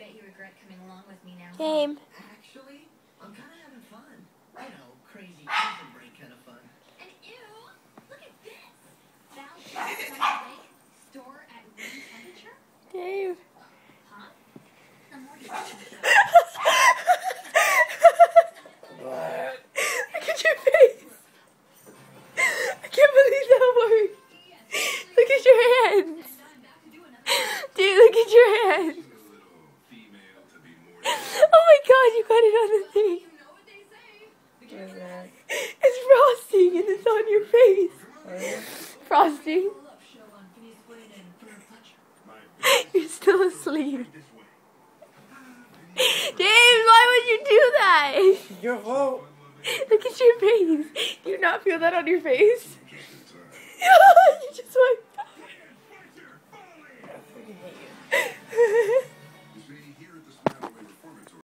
bet you regret coming along with me now. Game. Actually, I'm kind of having fun. You know, crazy prison break kind of fun. And ew, look at this. Val's Lake store at room temperature? Dave. Huh? The more you think. Look at your face. I can't believe that worked. Look at your hands. Dude, look at your hands. Oh my god, you got it on the thing. It's frosting and it's on your face. Frosting. You're still asleep. James, why would you do that? Your fault. Look at your face. Do you not feel that on your face? You just went.